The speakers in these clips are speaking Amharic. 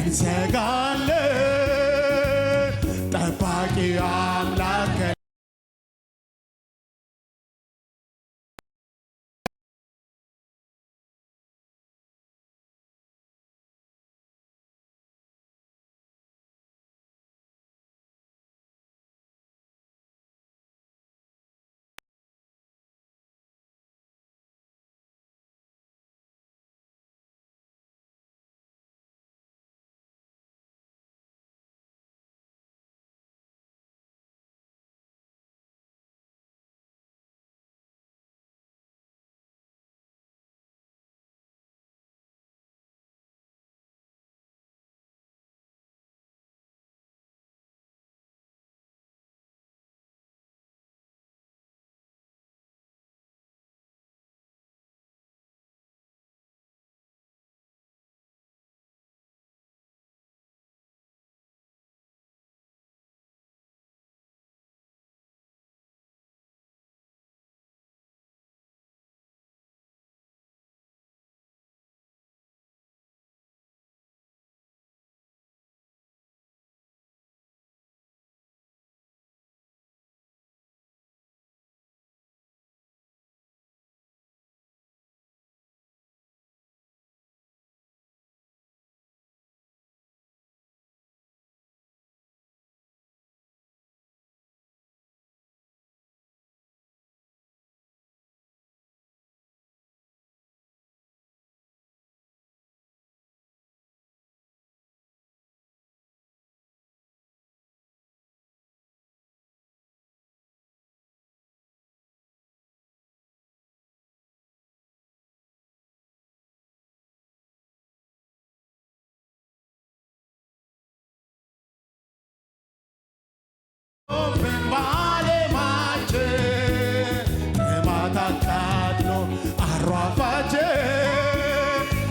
እንሰጋለን ጠባቂ አምላክ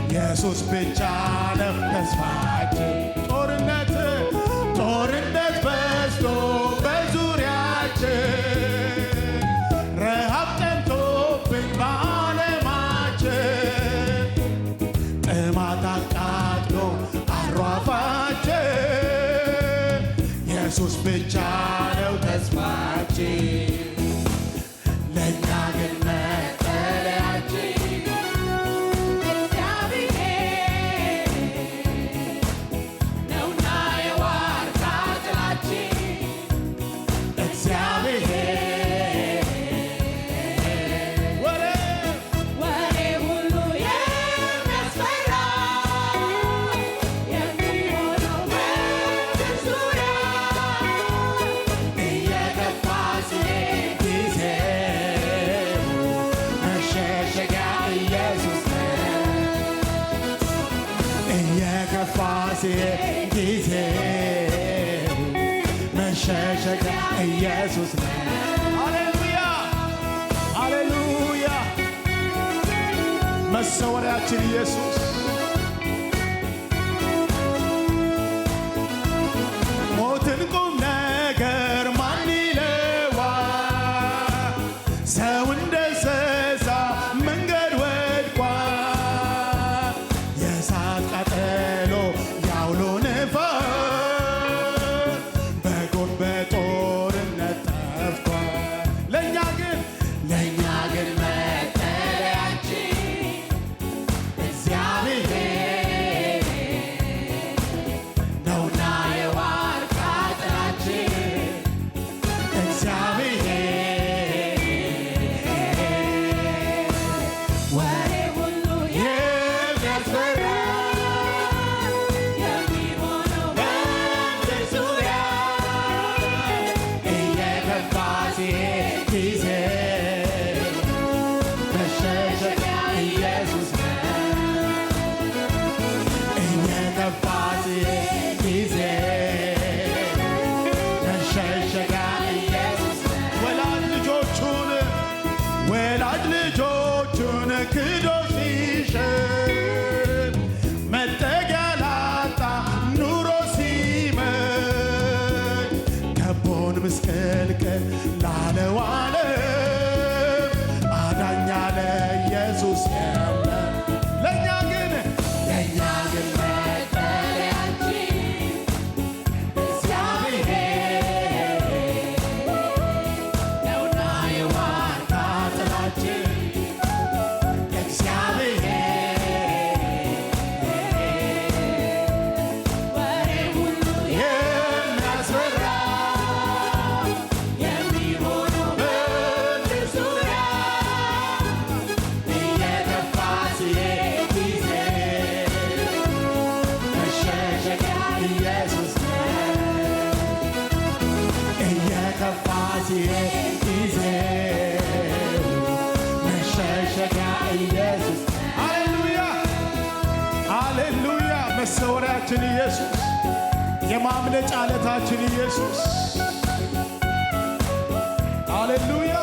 ኢየሱስ ብቻ ነው ተስፋችን። ጦርነት በዝቶ በዙሪያችን ረሃብ ጠምቶብን በዓለማችን ጥማት አቃጥሎ አሯፋችን ኢየሱስ ብቻ ነው ተስፋችን። ለእኛ ግን መጠለያችን ጊዜ መሸሸጊያ ኢየሱስ ነው። ሃሌሉያ ሃሌሉያ መሰወሪያችን ኢየሱስ ሞትን ቁም ነገር ማን ይለዋል? ሰው እንደ እንስሳ መንገድ ወድቋል። የእሳት ቃጠሎ ያውሎ ነፋስ በጎን በጦርነት ጠፍቷል። ለእኛ ግን መጠለያችን እግዚአብሔር ነውና የዋርካ ጥላችን እግዚአብሔር ወሬ ሁሉ የሚያስፈራ የሚሆነው በምድር ዙሪያ እየከፋ ሲሄድ ጊዜ መሸሸጊያ ኢየሱስ ነው። እየከፋ ሲሄድ ጊዜ መሸሸጊያ ኢየሱስ ነው። ወላጅ ልጆቹን ክዶ ሲሸሽ መሰወሪያችን ኢየሱስ፣ የማምለጫ ዓለታችን ኢየሱስ። ሃሌሉያ።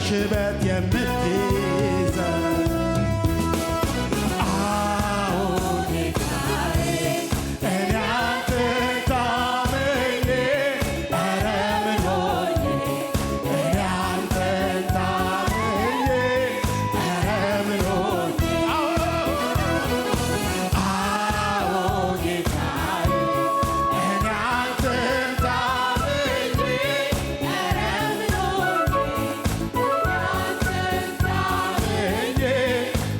ሽበት የምትይዘን ጌታዬ እኔ አንተን ታምኜ ኧረ ምን ሆኜ እኔ አንተን ታምኜ ኧረ ምን ሆኜ ጌታዬ እኔ አንተን ታምኜ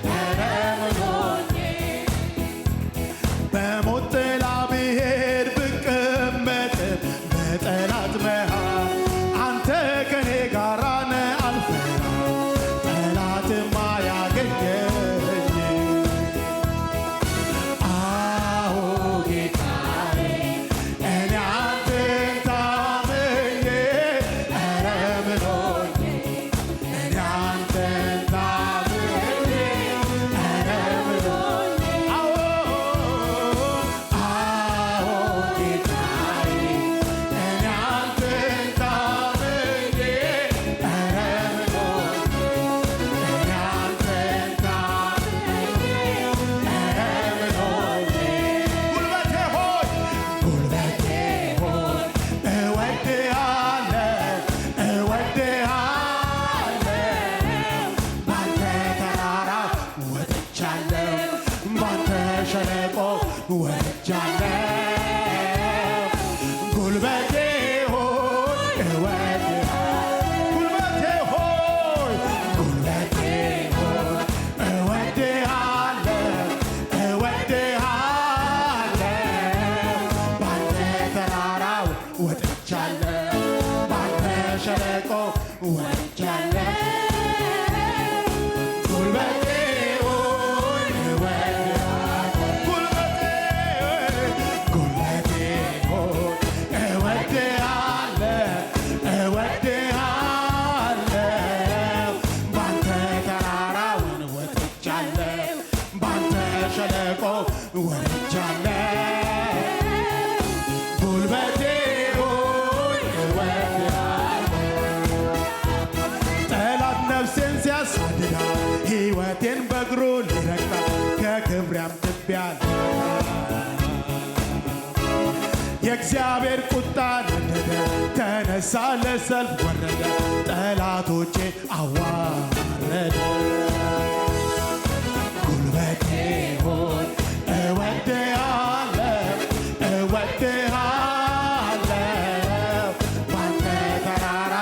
ኧረ ምን ሆኜ በሞት ጥላ ብሄድ ብቀመጥም በጠላት መሃል አንተ ከኔ ጋር ነህ አልፈራም፣ ጠላትም አያገኘኝም። አዎ ጌታዬ እኔ አንተን ታምኜ ኧረ ምን ሆኜ እኔ አንተን ታምኜ ኧረ ምን ሆኜ ጌታዬ እኔ አንተን ታምኜ ኧረ ምን ሆኜ እኔ አንተን ታምኜ ኧረ ምን ሆኜ ጉልበቴ ሆይ እወድሃለሁ ባንተ ተራራ ወጥቻለሁ፣ ባንተ ሸለቆ ወጥቻለሁ። ጉልበቴ ሆይ እወድሃለሁ፣ ጉልበቴ ሆይ እወድሃለሁ ባንተ ተራራው ወጥቻለሁ፣ ባንተ ሸለቆ ወጥቻለሁ። ጉልበቴ ሆይ እወድሃለሁ፣ ጉልበቴ ሆይ እወድሃለሁ ባንተ ተራራውን ወጥቻለሁ፣ ባንተ ሸለቆ ወጥቻለሁ። ጉልበቴ ሆይ እወድሃለሁ። ጠላት ነፍሴን ሲያሳድዳ ሕይወቴን በእግሩ ሊረግጣ ከክብሬም ትቢያ የእግዚአብሔር ቁጣ ነደደ፣ ተነሳ ለሰልፍ ወረደ፣ ጠላቶቼ አዋረደ። ጉልበቴ ሆይ እወድሃለሁ ባንተ ተራራ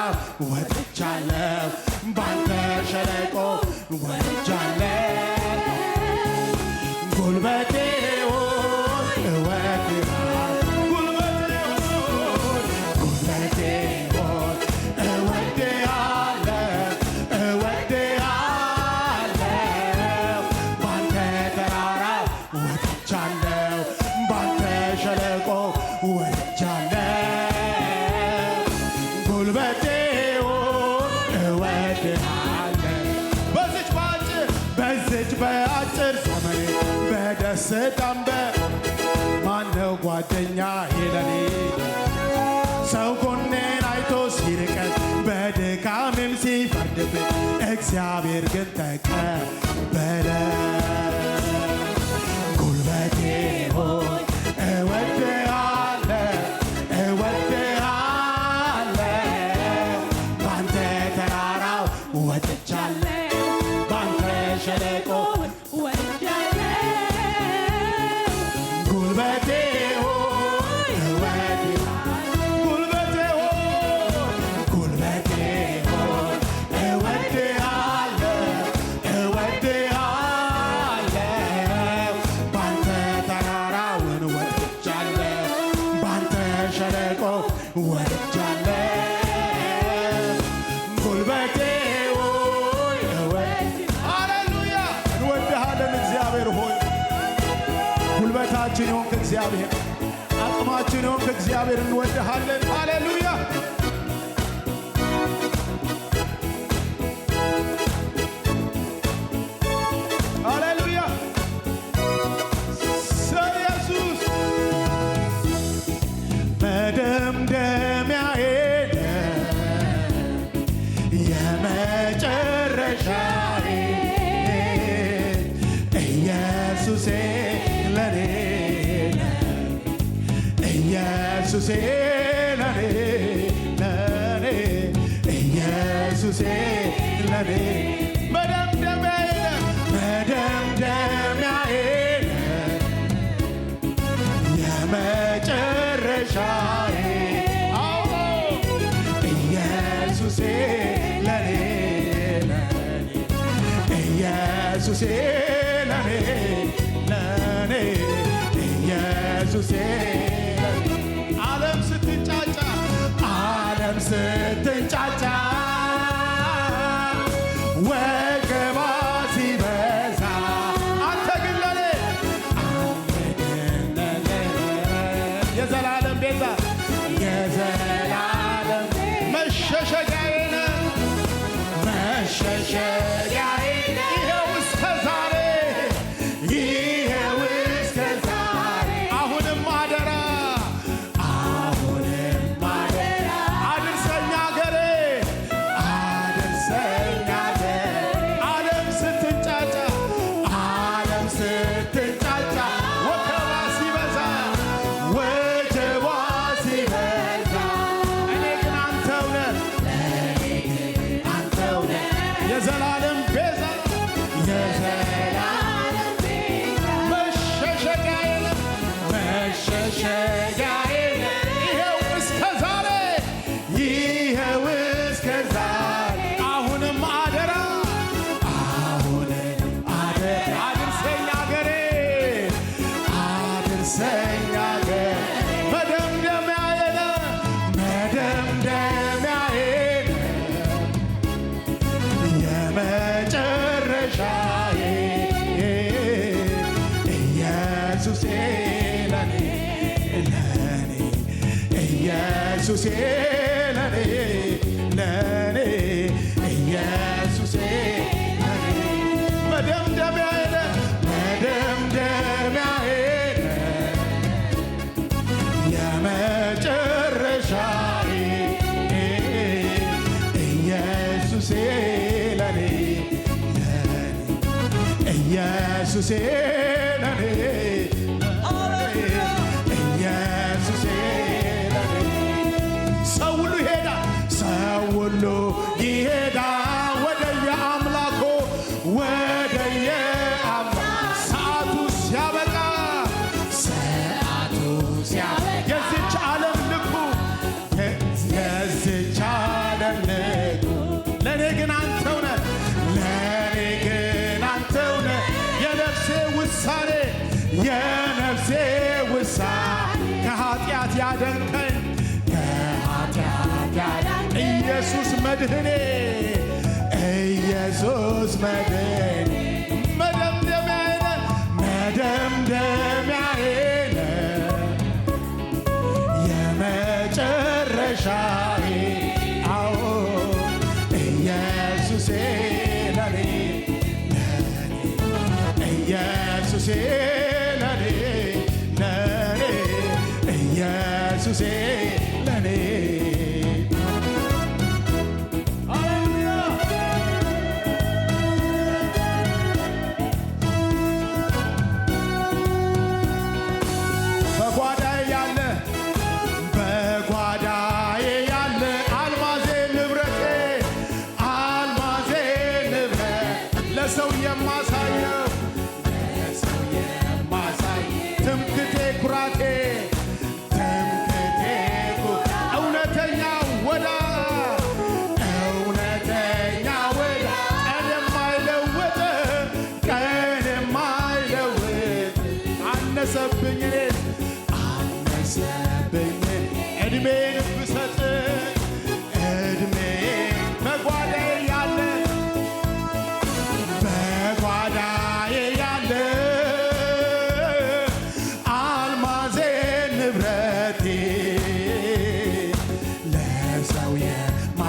ወጥቻለሁ፣ ባንተ ሸለቆ ወጥቻለሁ። ጉልበቴ ሆይ እወድሃለሁ፣ ጉልበቴ ሆይ እወድሃለሁ ባንተ ተራራ ወጥቻለሁ፣ ባንተ ሸለቆ ወጥቻለሁ። ጉልበቴ ሆይ እወድሃለሁ በዚች በአጭር ዘመኔ በደስታም ማነው ጓደኛ ለኔ ሰው ጎኔን አይቶ ሲርቀን እግዚአብሔር ግን ተቀበለ። ጉልበቴ ሆይ እወድሃለሁ እወድሃለሁ፣ ባንተ ተራራው ወጥቻለሁ፣ ባንተ ሸለቆ ጉልበቴ ሆይ እወድሃለሁ፣ ጉልበቴ ሆይ ጉልበቴ ሆይ እወድሃለሁ እወድሃለሁ፣ ባንተ ተራራውን ወጥቻለሁ፣ ባንተ ሸለቆ ወጥቻለሁ፣ ጉልበቴ ሆይ ሃሌሉያ። እንወድሃለን እግዚአብሔር ሆይ፣ ጉልበታችን ይሆንክ እግዚአብሔር፣ አቅማችን ይሆንክ እግዚአብሔር፣ እንወድሃለን። ሃሌሉያ። ሃሌሉያ ኢየሱስ መደምደሚያዬ የመጨረሻዬ ኢየሱሴ ለኔ ኢየሱሴ ለኔ ለኔ ኢየሱሴ ለኔ መደምደሚያዬ መደምደሚያዬ የመጨረሻዬ አዎ ኢየሱሴ ለኔ ለኔ ኢየሱሴ ለኔ ለኔ ኢየሱሴ ዓለም ስትንጫጫ ዓለም ስትንጫጫ ወገባ ሲበዛ አንተ ግን ለኔ የዘላለም ቤዛ የዘላለም መሸሸጊያዬ ነህ መሸሸጊያዬ ይኸው እስከ ዛሬ ይኸው እስከ ዛሬ አሁንም አደራ አሁንም አደራ አድርሰኝ አገሬ አድርሰኝ አገሬ ዓለም ስትንጫጫ ዓለም ስትንጫጫ ወከባ ሲበዛ ወጀቧ ሲበዛ እኔ ግን አንተው ነህ አንተው ነህ የዘላለም ቤዛ የዘላለም ቤዛ መሸሸጊያዬ ነህ መሸሸጊያዬ ነህ ይኸው እስከ ዛሬ ይኸው እስከ ዛሬ አሁንም አደራ አሁንም አደራ አድርሰኝ አገሬ አድርሰኝ አገሬ መደምደሚያዬ ነህ መደምደሚያዬ ነህ የመጨረሻዬ ኢየሱሴ ለኔ ለኔ ኢየሱሴ ለኔ ለኔ ኢየሱሴ ለኔ መደምደሚያዬ ነህ መደምደሚያዬ ነህ የመጨረሻዬ ኢየሱሴ ለኔ ለኔ ኢየሱሴ ለኔ ኢየሱሴ ለኔ ሰው ሁሉ ይሄዳል ሰው ሁሉ ይሄዳል ወደየአምላኩ ወደየአምላኩ ሰዓቱ ሲያበቃ ሰዓቱ ሲያበቃ የዚች ዓለም ልኩ የዚች ዓለም ልኩ ለእኔ ግን አንተው ነህ ለእኔ ግን አንተው ነህ የነፍሴ ውሳኔ የነፍሴ ውሳኔ ከኃጢአት ያደንከኝ ከኃጢአት ያደንከኝ ኢየሱስ መድህኔ ኢየሱስ መድህኔ መደምደሚያዬ ነህ መደምደሚያዬ ነህ የመጨረሻዬ አዎ ኢየሱሴ ለኔ ለኔ ኢየሱሴ ለኔ ለኔ ኢየሱሴ ለኔ ሃሌሉያ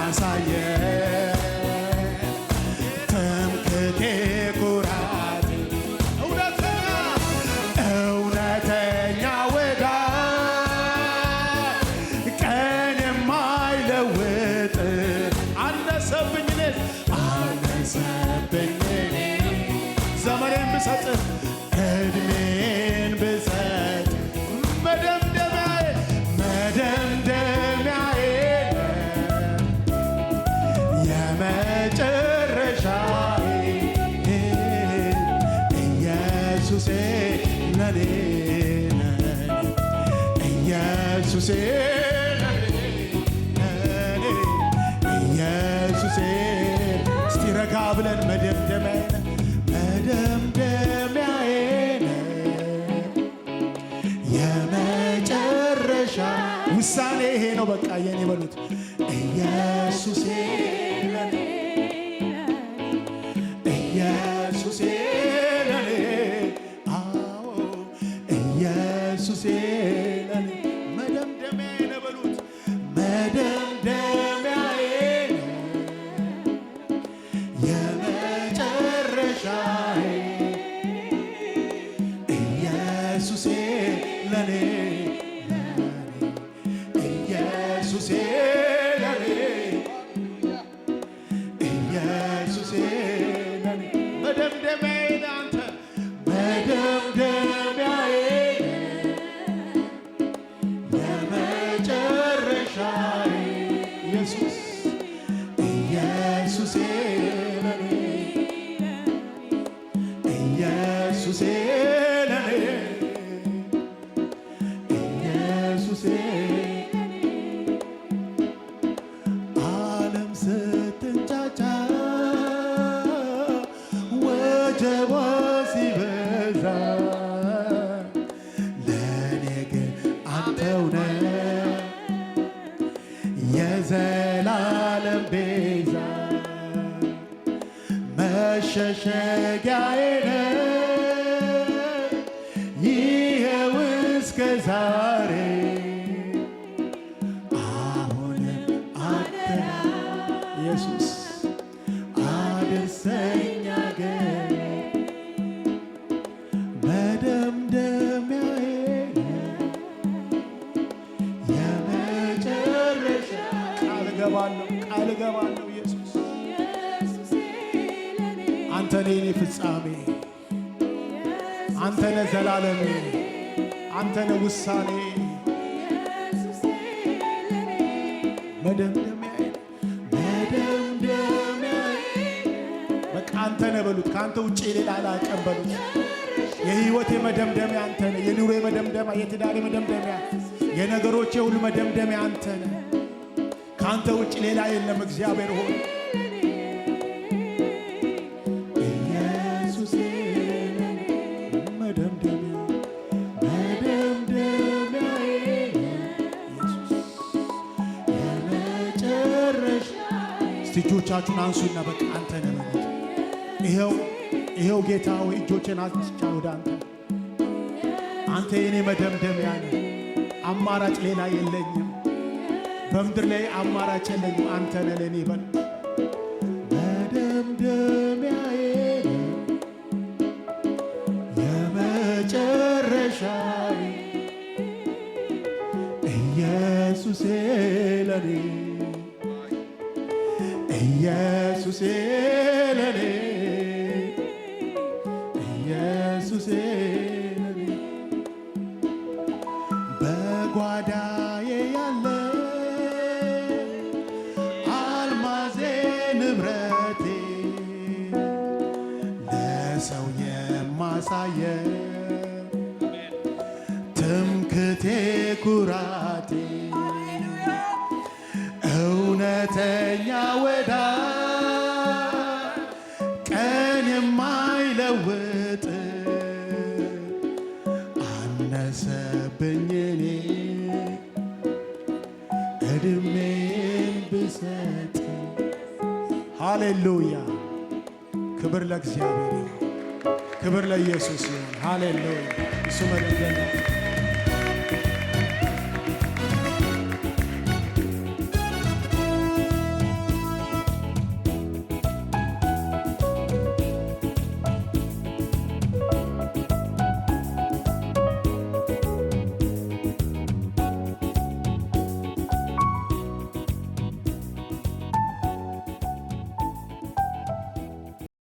አሳየ ትምክቴ ኩራቴ እውነተኛ ወዳጅ ቀን የማይለውጥ አነሰብኝ ዘመኔን ብሰጥ እድሜን ብሰጥ መደምደሚያዬ የመጨረሻዬ ኢየሱሴ ለኔ ኢየሱሴ ለኔ ኢየሱሴ እስቲ ረጋ ብለን መደምደሚያዬ የመጨረሻ ውሳኔ ይሄ ነው በቃ የኔ በሉት ኢየሱሴ ለኔ ኢየሱሴ ለኔ አዎ ኢየሱሴ ለኔ መደምደሚያዬ ነው በሉት መደምደሚያዬ የመጨረሻዬ ኢየሱሴ ለኔ ኢየሱሴ ለኔ ኢየሱሴ ለኔ መደምደሚያዬ አንተ መደምደሚያዬ የመጨረሻዬ ኢየሱስ ኢየሱሴ ለኔ ኢየሱሴ ለኔ ኢየሱሴ ዓለም ስትንጫጫ ወጀቧ ሲበዛ ለኔ ግን አንተው ነህ የዘላለም ቤዛ መሸሸጊያዬ ነህ ይኸው እስከ ዛሬ አሁንም አንተ ኢየሱስ አድርሰኝ አገሬ መደምደሚያዬ የመጨረሻ ቃል እገባለሁ ኢየሱስ አንተ ነህ የኔ ፍጻሜ አንተ ነህ ዘላለሜ አንተ ነህ ውሳኔ መደምደሚያዬ በቃ አንተ ነህ በሉት ከአንተ ውጭ ሌላ አላውቅም በሉት የህይወቴ መደምደሚያ አንተ ነህ የኑሮዬ መደምደሚያ የትዳሬ መደምደሚያ የነገሮቼ ሁሉ መደምደሚያ አንተ ነህ ከአንተ ውጭ ሌላ የለም እግዚአብሔር ሆይ እጆቻችሁን አንሱና በቃ አንተ ነህ በሉት ይኸው ጌታ ሆይ እጆቼን አንስቻ ወደ አንተ የኔ መደምደሚያ ነህ አማራጭ ሌላ የለኝም በምድር ላይ አማራጭ የለኝም አንተ ነህ ለኔ በሉት መደምደሚያዬ የመጨረሻዬ ኢየሱሴ ለኔ ኢየሱሴ ለኔ ኢየሱሴ ለኔ በጓዳዬ ያለ አልማዜ ንብረቴ ለሰው የማሳየ ትምክቴ ኩራቴ እውነተኛ ወዳጅ ቀን የማይለውጥ አነሰብኝ እኔ እድሜን ብሰጥ ሃሌሉያ ክብር ለእግዚአብሔር ክብር ለኢየሱስ ይሁን ሃሌሉያ እሱ መደምደሚያ